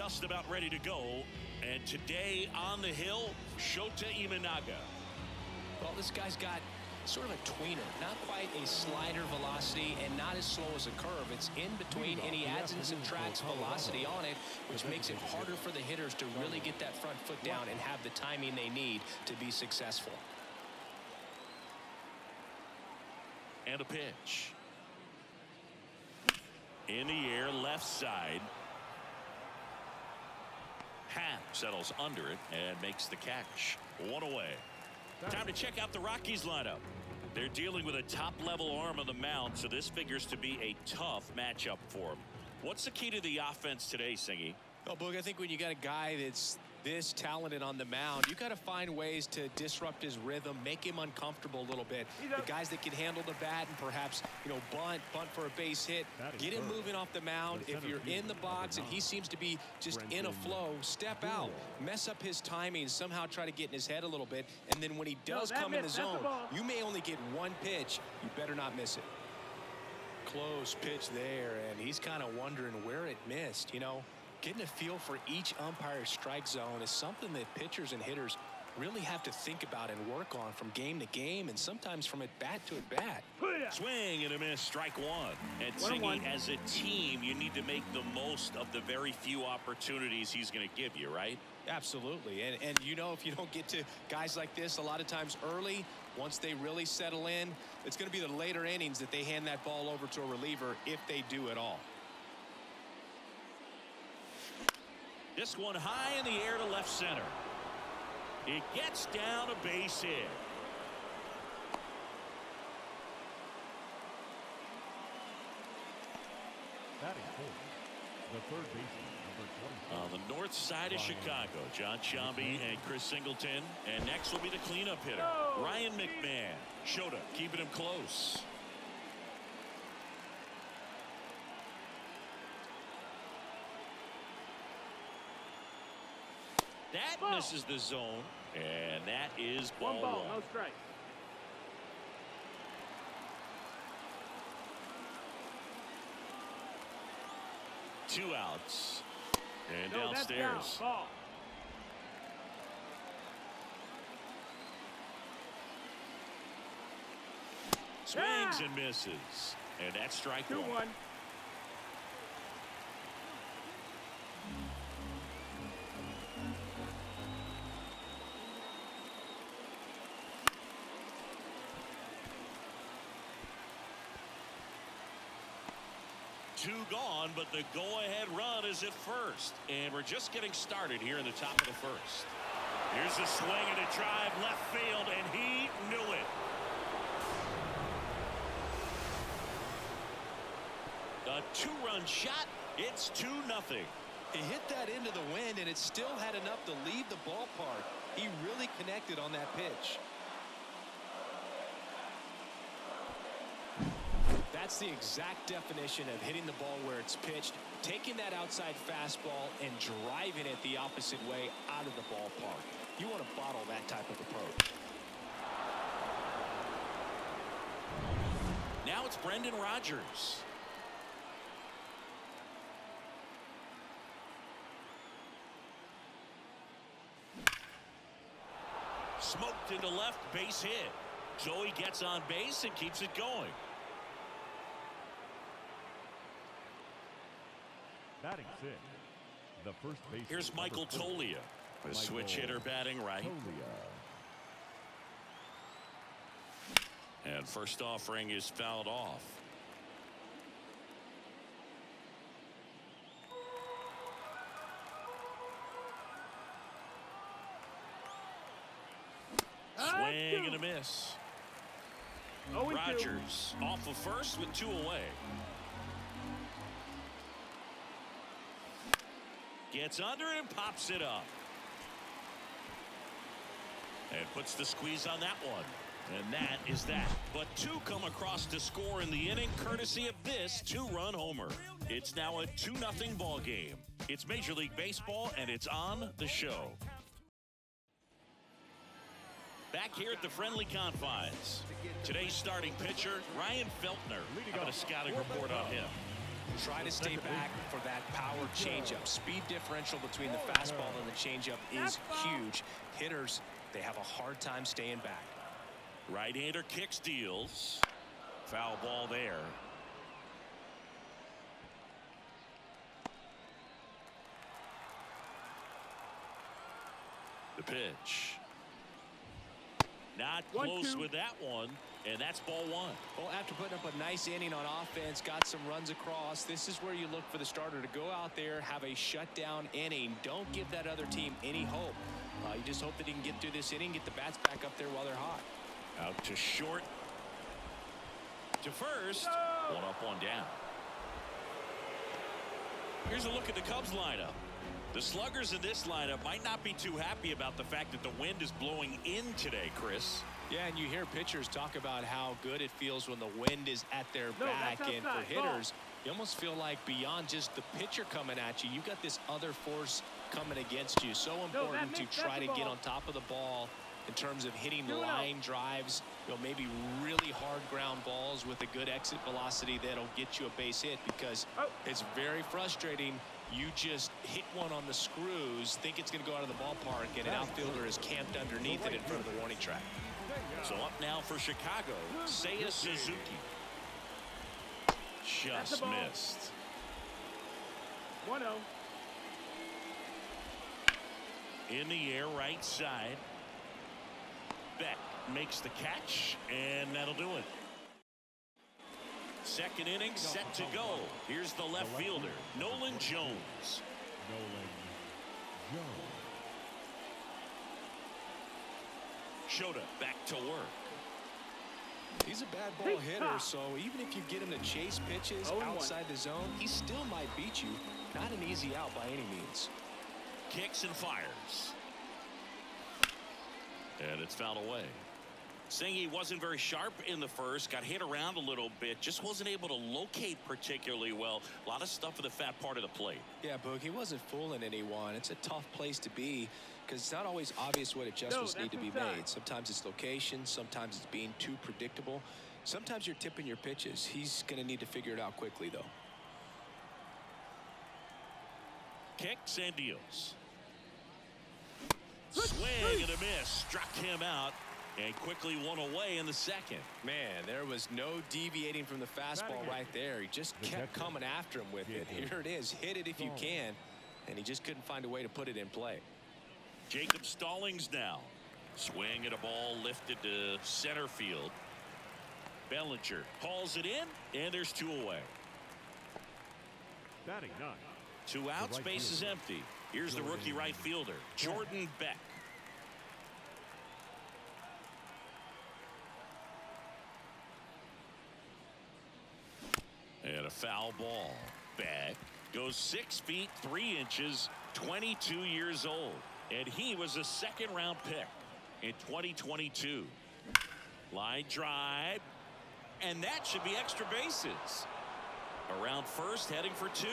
just about ready to go. And today on the hill, Shota Imanaga. Well, this guy's got sort of a tweener, not quite a slider velocity and not as slow as a curve. It's in between, and he adds and subtracts velocity on it, which makes it harder for the hitters to really get that front foot down and have the timing they need to be successful. And a pitch. In the air, left side. Happ settles under it and makes the catch. One away. Time to check out the Rockies lineup. They're dealing with a top-level arm on the mound, so this figures to be a tough matchup for them. What's the key to the offense today, Singy? Well, Boog, I think when you got a guy that's this talented on the mound, you got to find ways to disrupt his rhythm, make him uncomfortable a little bit. The guys that can handle the bat and perhaps, bunt for a base hit, get him moving off the mound. If you're in the box and he seems to be just in a flow, step out, mess up his timing, somehow try to get in his head a little bit, and then when he does come in the zone, you may only get one pitch. You better not miss it. Close pitch there, and he's kind of wondering where it missed. Getting a feel for each umpire's strike zone is something that pitchers and hitters really have to think about and work on from game to game, and sometimes from at bat to at bat. Swing and a miss, strike one. And Singy, as a team, you need to make the most of the very few opportunities he's going to give you, right? Absolutely. And if you don't get to guys like this a lot of times early, once they really settle in, it's going to be the later innings that they hand that ball over to a reliever, if they do at all. This one high in the air to left center. It gets down a base hit. Batting fourth, the third baseman, number 24. On the north side of Chicago, John Sciambi and Chris Singleton. And next will be the cleanup hitter, Ryan McMahon. Shota keeping him close. That misses the zone, and that is ball one. No strike. Two outs. And downstairs. Ball. Swings and misses. And that's strike one. 2-1. Two gone, but the go-ahead run is at first. And we're just getting started here in the top of the first. Here's a swing and a drive left field, and he knew it. A two-run shot. It's 2-0. He hit that into the wind, and it still had enough to leave the ballpark. He really connected on that pitch. That's the exact definition of hitting the ball where it's pitched, taking that outside fastball and driving it the opposite way out of the ballpark. You want to bottle that type of approach. Now it's Brendan Rodgers. Smoked into left, base hit. Joey gets on base and keeps it going. Batting sixth, the first baseman. Here's Michael Toglia, the switch hitter batting right. And first offering is fouled off. Swing and a miss. Rodgers off of first with 2 away. Gets under it and pops it up. And puts the squeeze on that one. And that is that. But 2 come across to score in the inning, courtesy of this 2-run homer. It's now a 2-0 ball game. It's Major League Baseball, and it's on the show. Back here at the friendly confines. Today's starting pitcher, Ryan Feltner. How about a scouting report on him? Try to stay back for that power changeup. Speed differential between the fastball and the changeup is huge. Hitters, they have a hard time staying back. Right-hander kicks, deals. Foul ball there. The pitch. Not close with that one, and that's ball one. Well, after putting up a nice inning on offense, got some runs across, this is where you look for the starter to go out there, have a shutdown inning. Don't give that other team any hope. You just hope that he can get through this inning, get the bats back up there while they're hot. Out to short. To first. One up, one down. Here's a look at the Cubs lineup. The sluggers in this lineup might not be too happy about the fact that the wind is blowing in today, Chris. Yeah, and you hear pitchers talk about how good it feels when the wind is at their back. And for hitters, you almost feel like beyond just the pitcher coming at you, you've got this other force coming against you. So important to try to get on top of the ball in terms of hitting line drives, maybe really hard ground balls with a good exit velocity that'll get you a base hit, because it's very frustrating. You just hit one on the screws, think it's going to go out of the ballpark, and an outfielder is camped underneath it in front of the warning track. So up now for Chicago, Seiya Suzuki. Just missed. 1-0. In the air, right side. Beck makes the catch, and that'll do it. Second inning set to go. Here's the left fielder, Nolan Jones. Shota back to work. He's a bad ball hitter, so even if you get him to chase pitches outside the zone, he still might beat you. Not an easy out by any means. Kicks and fires. And it's fouled away. Singy wasn't very sharp in the first, got hit around a little bit, just wasn't able to locate particularly well. A lot of stuff in the fat part of the plate. Yeah, Boog, he wasn't fooling anyone. It's a tough place to be because it's not always obvious what adjustments need to be made. Sometimes it's location, sometimes it's being too predictable. Sometimes you're tipping your pitches. He's going to need to figure it out quickly, though. Kicks and deals. Swing and a miss, struck him out. And quickly one away in the second. Man, there was no deviating from the fastball right there. He just kept coming after him with it. Here it is. Hit it if you can. And he just couldn't find a way to put it in play. Jacob Stallings now. Swing at a ball lifted to center field. Bellinger hauls it in, and there's two away. Batting 9. Two outs, base is empty. Here's the rookie right fielder, Jordan Beck. And a foul ball. Beck goes 6 feet 3 inches, 22 years old. And he was a second-round pick in 2022. Line drive. And that should be extra bases. Around first, heading for 2.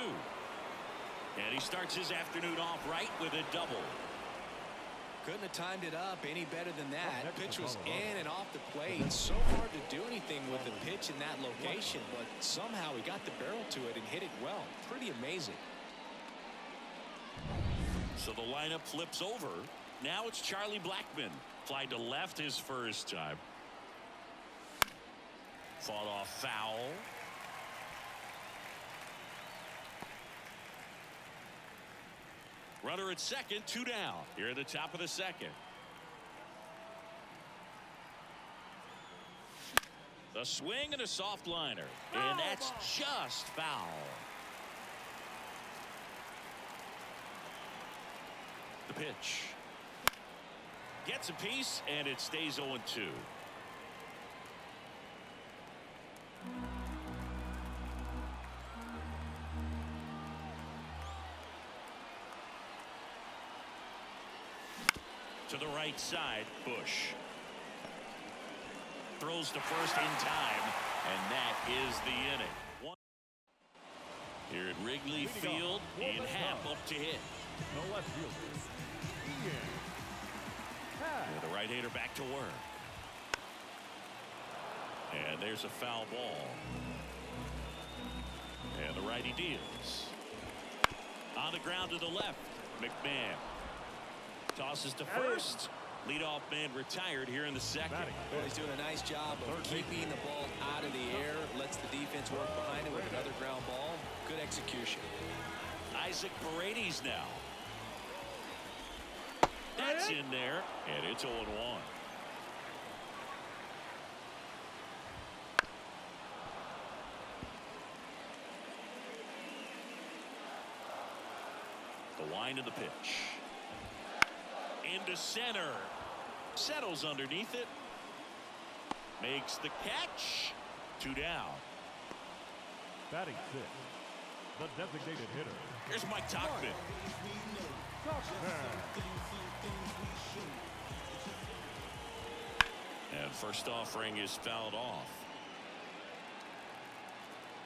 And he starts his afternoon off right with a double. Couldn't have timed it up any better than that. Pitch was in and off the plate. So hard to do anything with the pitch in that location, but somehow he got the barrel to it and hit it well. Pretty amazing. So the lineup flips over. Now it's Charlie Blackmon. Flied to left his first time. Fought off foul. Runner at second, 2 down. Here at the top of the second. The swing and a soft liner. And that's just foul. The pitch. Gets a piece, and it stays 0-2. To the right side, Bush. Throws to first in time, and that is the inning. Here at Wrigley Field, in half up to hit. The left fielder. And the right-hander back to work. And there's a foul ball. And the the righty deals. On the ground to the left. McMahon tosses to first. Leadoff man retired here in the second. Well, he's doing a nice job of keeping the ball out of the air. Lets the defense work behind it with another ground ball. Good execution. Isaac Paredes now. That's in there, and it's 0-1. The wind of the pitch. Into center. Settles underneath it. Makes the catch. 2 down. Batting six, the designated hitter. Here's Mike Tauchman. And first offering is fouled off.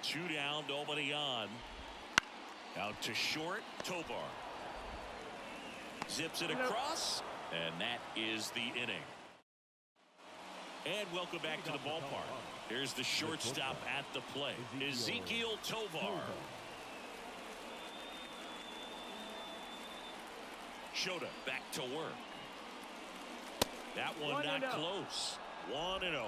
2 down, nobody on. Out to short, Tovar. Zips it across, and that is the inning. And welcome back to the ballpark. Here's the shortstop at the plate, Ezekiel Tovar. Shota back to work. That one not close. 1-0.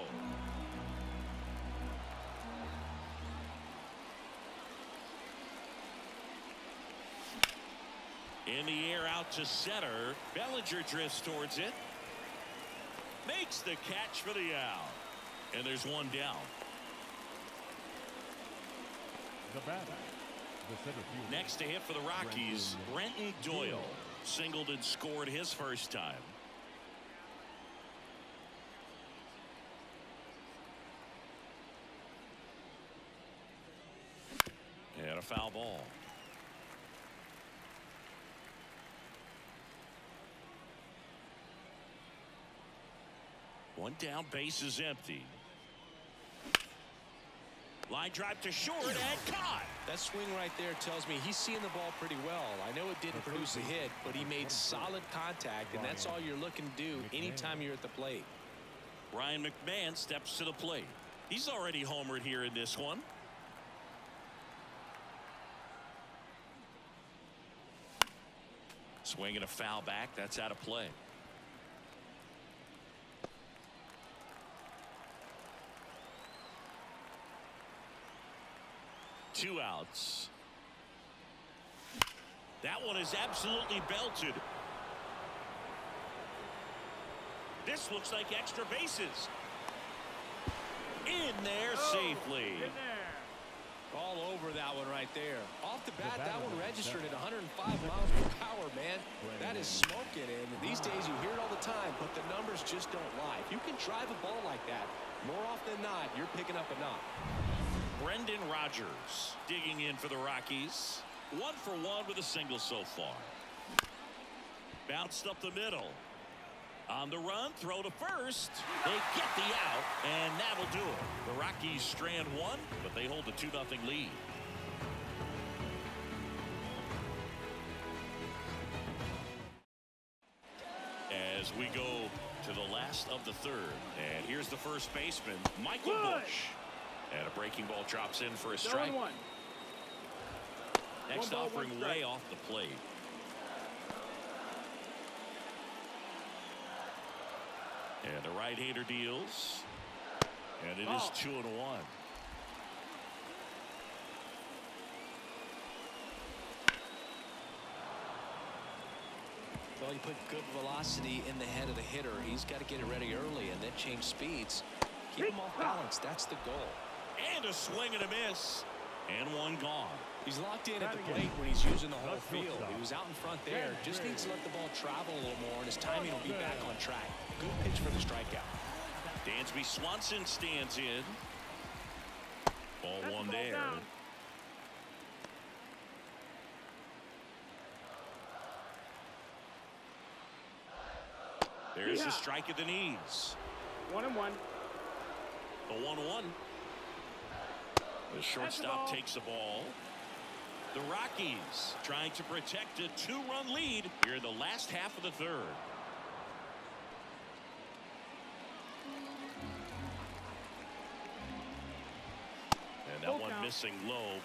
In the air out to center. Bellinger drifts towards it. Makes the catch for the out. And there's 1 down. The batter, the center fielder. Next to hit for the Rockies, Brenton Doyle. Singled and scored his first time. And a foul ball. One down, base is empty. Line drive to short and caught. That swing right there tells me he's seeing the ball pretty well. I know it didn't produce a hit, but he made solid contact, and that's all you're looking to do anytime you're at the plate. Ryan McMahon steps to the plate. He's already homered here in this one. Swinging a foul back. That's out of play. Two outs. That one is absolutely belted. This looks like extra bases. In there safely. In there. All over that one right there. Off the bat, that one registered at 105 miles per hour, man. That is smoking, and these days you hear it all the time, but the numbers just don't lie. If you can drive a ball like that, more often than not, you're picking up a knock. Brendan Rodgers digging in for the Rockies. 1 for 1 with a single so far. Bounced up the middle. On the run, throw to first. They get the out, and that'll do it. The Rockies strand 1, but they hold a 2-0 lead. As we go to the last of the third, and here's the first baseman, Michael Busch. And a breaking ball drops in for a strike. Next offering way off the plate. And the right-hander deals. And it is 2-1. Well, you put good velocity in the head of the hitter. He's got to get it ready early and then change speeds. Keep him off balance. That's the goal. And a swing and a miss. And one gone. He's locked in at the plate when he's using the whole field. He was out in front there. Just needs to let the ball travel a little more, and his timing will be back on track. Good pitch for the strikeout. Dansby Swanson stands in. Ball one there. There's a strike at the knees. 1-1. The 1-1. The shortstop takes the ball. The Rockies trying to protect a 2-run lead here in the last half of the third. And that one missing low.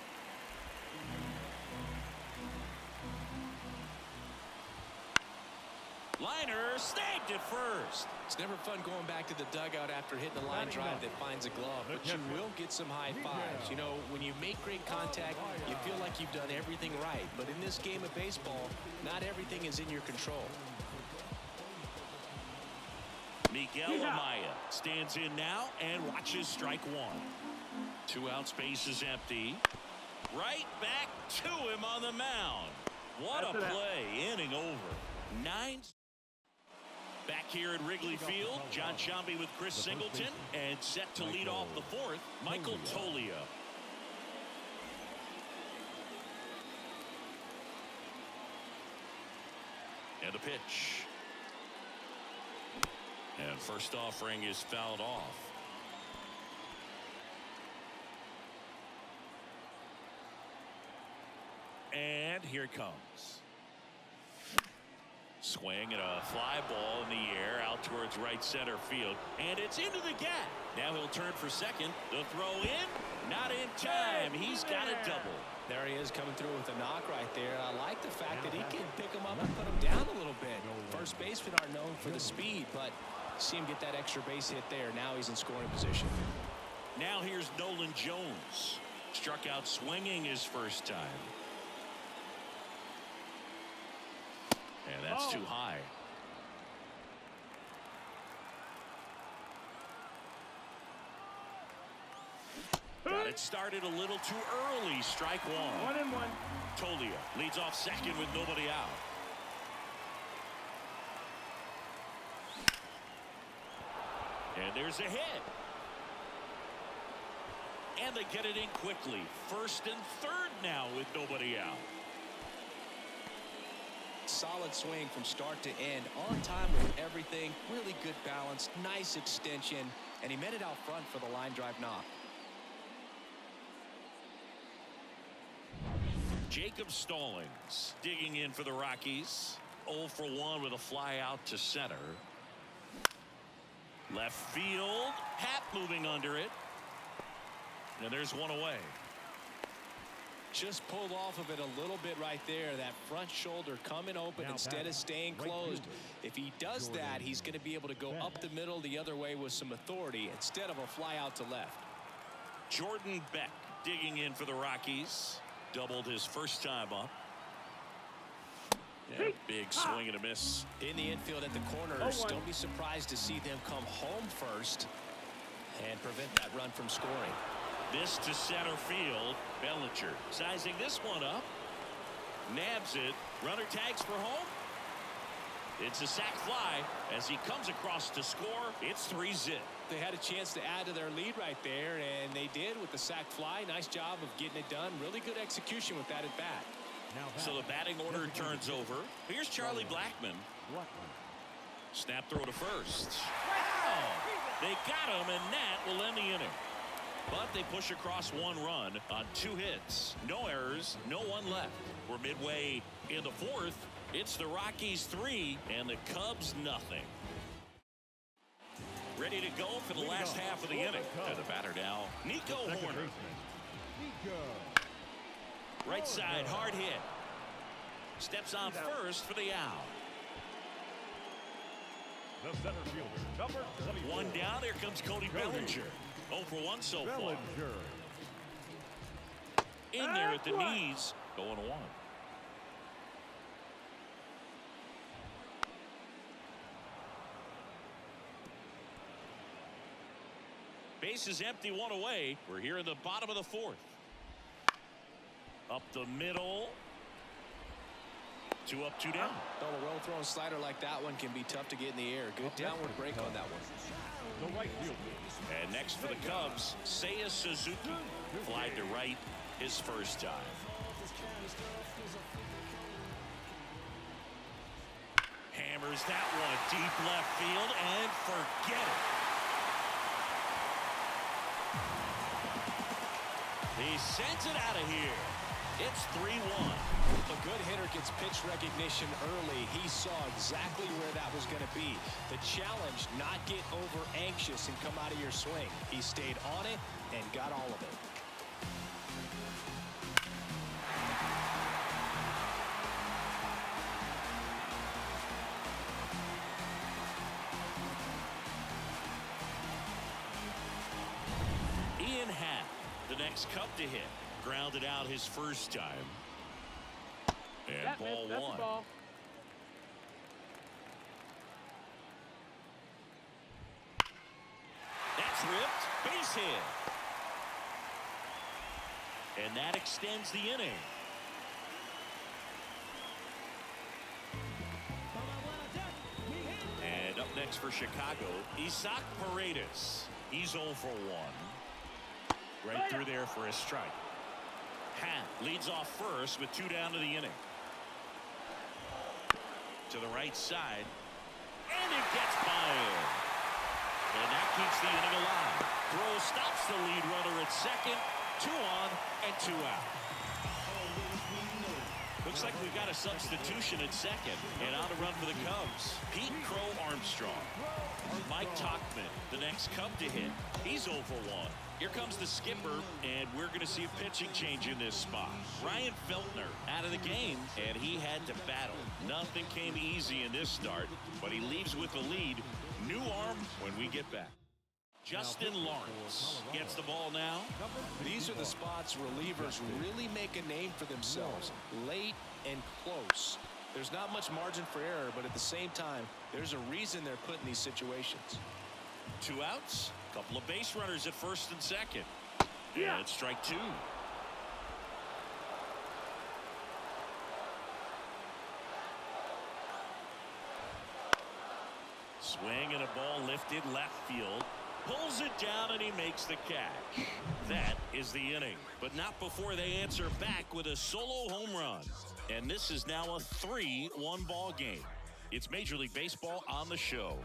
Liner snagged it first. It's never fun going back to the dugout after hitting a line drive that finds a glove, but you will get some high fives. You know, when you make great contact, you feel like you've done everything right. But in this game of baseball, not everything is in your control. Miguel Amaya stands in now and watches strike one. 2 outs, base is empty. Right back to him on the mound. What a play, inning over. 9. Back here at Wrigley Field, John Sciambi with Chris Singleton, and set to lead off the 4th, Michael Toglia. And the pitch. And first offering is fouled off. And here it comes. Swing and a fly ball in the air out towards right center field. And it's into the gap. Now he'll turn for second. The throw in. Not in time. He's got a double. There he is coming through with a knock right there. I like the fact that he can pick him up and put him down a little bit. First basemen aren't known for the speed, but see him get that extra base hit there. Now he's in scoring position. Now here's Nolan Jones. Struck out swinging his first time. And that's too high. Got it started a little too early. Strike one. 1-1. Toglia leads off second with nobody out. And there's a hit. And they get it in quickly. First and third now with nobody out. Solid swing from start to end, on time with everything, really good balance, nice extension, and he met it out front for the line drive knock. Jacob Stallings digging in for the Rockies. 0 for 1 with a fly out to center. Left field, Happ moving under it. And there's one away. Just pulled off of it a little bit right there. That front shoulder coming open instead of staying closed. If he does that, he's going to be able to go up the middle the other way with some authority instead of a fly out to left. Jordan Beck digging in for the Rockies. Doubled his first time up. Yeah, big swing and a miss. In the infield at the corners, don't be surprised to see them come home first and prevent that run from scoring. This to center field. Bellinger sizing this one up. Nabs it. Runner tags for home. It's a sac fly as he comes across to score. It's 3-zip. They had a chance to add to their lead right there, and they did with the sac fly. Nice job of getting it done. Really good execution with that at bat. So the batting order turns over. Here's Charlie Blackmon. Snap throw to first. Wow! They got him, and that will end the inning. But they push across 1 run on 2 hits. No errors, no one left. We're midway in the 4th. It's the Rockies 3 and the Cubs nothing. Ready to go for the last half of the inning. And the batter now, Nico Horner. Right side, hard hit. Steps on first for the out. The center fielder, number 24. 1 down. Here comes Cody Bellinger. 0 for 1 so far. In there at the knees. Going 1. Base is empty, 1 away. We're here in the bottom of the 4th. Up the middle. 2 up, 2 down. Well, a well-thrown slider like that one can be tough to get in the air. Good downward break on that one. The right fielder. And next for the Cubs, Seiya Suzuki. Flied to right his first time. Hammers that one deep left field and forget it. He sends it out of here. It's 3-1. A good hitter gets pitch recognition early. He saw exactly where that was going to be. The challenge, not get over anxious and come out of your swing. He stayed on it and got all of it. next Cub to hit. Grounded out his first time. And ball That's one. the ball. That's ripped. Base hit. And that extends the inning. And up next for Chicago, Isaac Paredes. He's 0 for 1. Right through there for a strike. Hat leads off first with 2 down to the inning. To the right side. And it gets by him. And that keeps the inning alive. Throw stops the lead runner at second. 2 on and 2 out. Looks like we've got a substitution at second. And on to run for the Cubs. Pete Crow Armstrong. Mike Tauchman, the next Cub to hit. He's 0 for 1. Here comes the skipper, and we're going to see a pitching change in this spot. Ryan Feltner out of the game, and he had to battle. Nothing came easy in this start, but he leaves with the lead. New arm when we get back. Justin Lawrence gets the ball now. These are the spots relievers really make a name for themselves. Late and close. There's not much margin for error, but at the same time, there's a reason they're put in these situations. 2 outs. Couple of base runners at first and second. Yeah. And strike 2. Swing and a ball lifted left field. Pulls it down and he makes the catch. That is the inning, but not before they answer back with a solo home run. And this is now a 3-1 ball game. It's Major League Baseball on the show.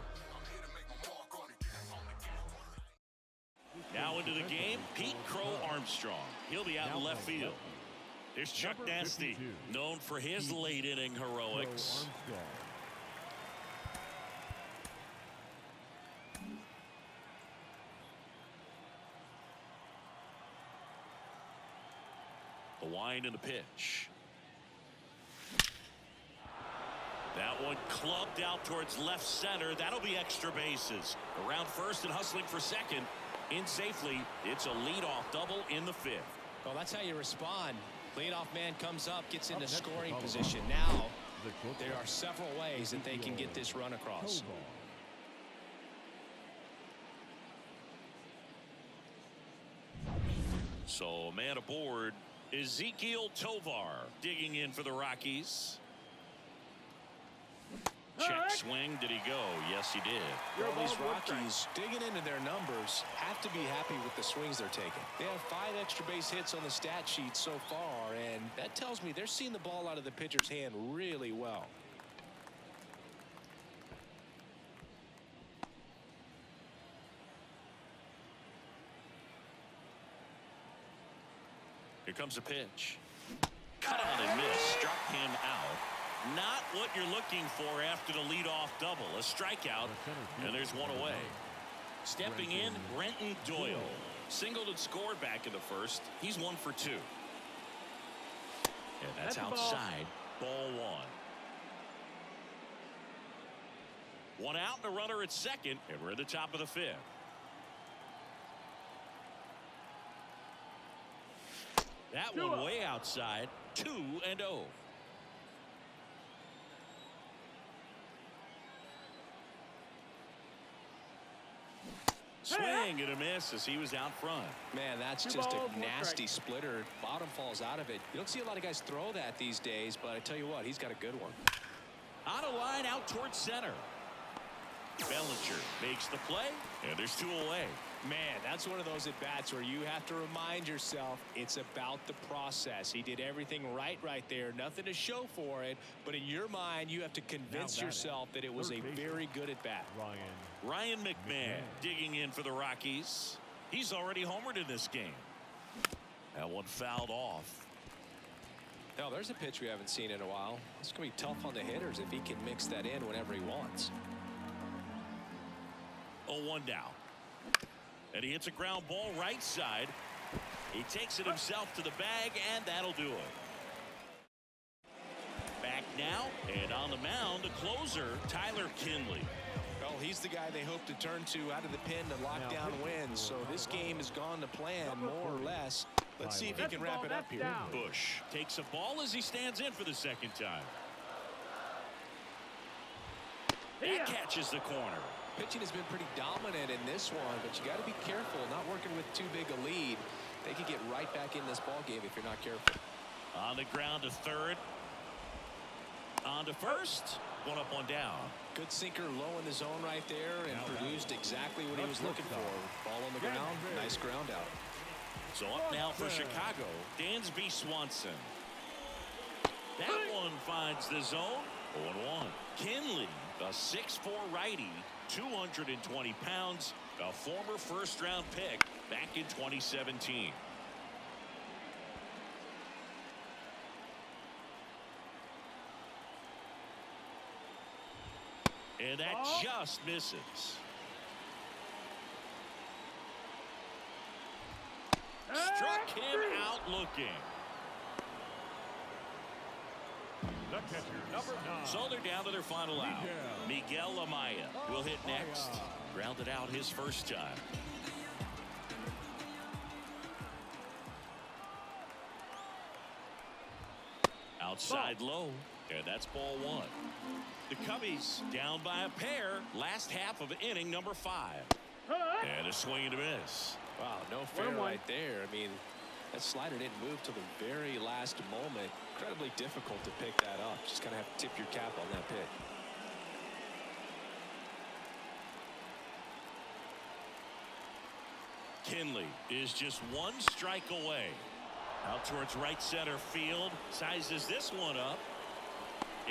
Now into the game, Pete Crow Armstrong. He'll be out in left field. There's Chuck Nasty, known for his late inning heroics. The wind and the pitch. That one clubbed out towards left center. That'll be extra bases. Around first and hustling for second. In safely. It's a leadoff double in the 5th. Well, that's how you respond. Leadoff man comes up, gets into scoring position. Now, there are several ways that they can get this run across. So, man aboard, Ezekiel Tovar digging in for the Rockies. Check swing. Did he go? Yes, he did. Well, these Rockies digging into their numbers have to be happy with the swings they're taking. They have 5 extra base hits on the stat sheet so far, and that tells me they're seeing the ball out of the pitcher's hand really well. Here comes a pitch. Cut on and miss. Struck him out. Not what you're looking for after the leadoff double. A strikeout, and there's one away. Stepping in, Renton Doyle. Singled and scored back in the first. He's 1 for 2. And that's outside. Ball 1. 1 out and a runner at second, and we're at the top of the 5th. That one way outside. 2-0. Swing and a miss as he was out front. Man, that's just a nasty splitter. Bottom falls out of it. You don't see a lot of guys throw that these days, but I tell you what, he's got a good one. On a line out towards center. Bellinger makes the play, and there's 2 away. Man, that's one of those at-bats where you have to remind yourself it's about the process. He did everything right there. Nothing to show for it, but in your mind, you have to convince yourself that it was a very good at-bat. Ryan McMahon digging in for the Rockies. He's already homered in this game. That one fouled off. Now, there's a pitch we haven't seen in a while. It's going to be tough on the hitters if he can mix that in whenever he wants. 0-1 down. And he hits a ground ball right side. He takes it himself to the bag, and that'll do it. back now, and on the mound, the closer, Tyler Kinley. Well, he's the guy they hope to turn to out of the pen to lock down wins. So this game has gone to plan, more or less. Let's see if he can wrap it up here. Bush takes a ball as he stands in for the second time. That catches the corner. Pitching has been pretty dominant in this one, but you got to be careful, not working with too big a lead. They could get right back in this ball game if you're not careful. On the ground to third. On to first. One up, one down. Good sinker low in the zone right there and produced exactly what he was looking for. Ball on the ground, nice ground out. So up now for Chicago, Dansby Swanson. That one finds the zone. 0-1. Kinley, a 6'4" righty, 220 pounds, a former first-round pick back in 2017. And that just misses. Struck him out looking. The catcher, number 9. So they're down to their final out. Miguel Amaya will hit next. Grounded out his first time. Outside low, and that's ball 1. The Cubbies down by a pair. Last half of inning number 5. And a swing and a miss. Wow, no fair right there. I mean, that slider didn't move till the very last moment. Incredibly difficult to pick that up. Just kind of have to tip your cap on that pick. Kinley is just one strike away. Out towards right center field. Sizes this one up.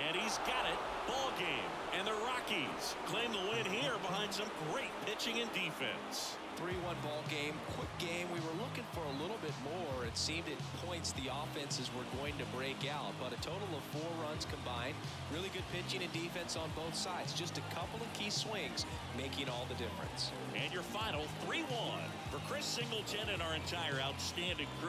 And he's got it. Ball game. And the Rockies claim the win here behind some great pitching and defense. 3-1 ball game. Quick game. We were looking for a little bit more. It seemed at points the offenses were going to break out. But a total of 4 runs combined. Really good pitching and defense on both sides. Just a couple of key swings making all the difference. And your final 3-1 for Chris Singleton and our entire outstanding crew.